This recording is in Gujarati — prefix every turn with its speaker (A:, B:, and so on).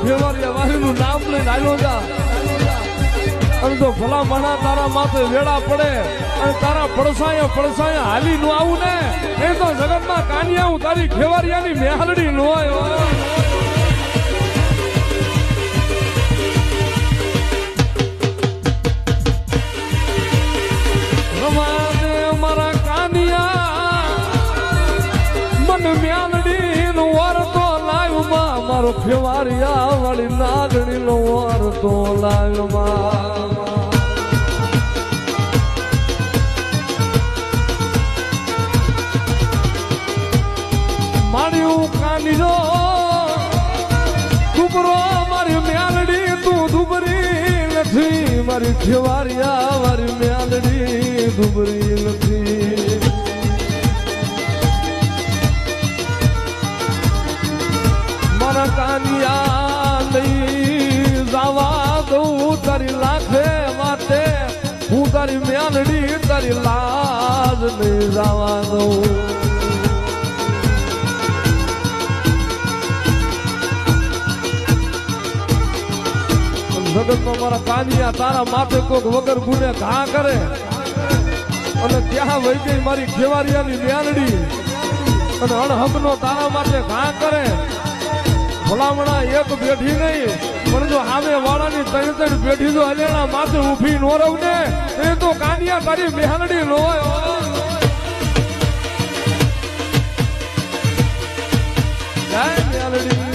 A: ખેવારિયા વારીનું નામ લઈને આવ્યો જા અને જો ભલા મણા તારા માથે વેળા પડે અને તારા પડસાયા હાલી નું આવું ને એ તો જગતમાં કાનિયા હું તારી ખેવારિયાની મેહાલડી નો હોય મારા કાનિયા મન મ્યાલડી નો વારતો લાવ્યો મારો ખેવારિયા વાળી નાગણી નો વારતો લાવ્યો માર્યું કાનીનો દુબરો મારી મ્યાલડી તું દુબરી નથી મારી ખેવારિયા મારી મ્યાલડી દુબરી નથી મારા કાનિયા લઈ જવા દઉં તારી લાખે વાતે હું તારી મ્યાલડી તારી લાજ લઈ જવા દઉં જગતમાં મારા કાનિયા તારા માથે કોક વગર ગુને ઘા કરે અને ત્યાં વહી ગઈ મારી ખેવારિયાની મ્યાલડી અને અણહકનો તારા માથે ઘા કરે ભલામણા એક બેઠી નહીં પણ જો સામે વાળાની ત્રણ બેઠી જો હલેણા માથે ઊભી નો રહું ને એ તો કાનિયા તારી મ્યાલડી નો હોય જય મ્યાલડી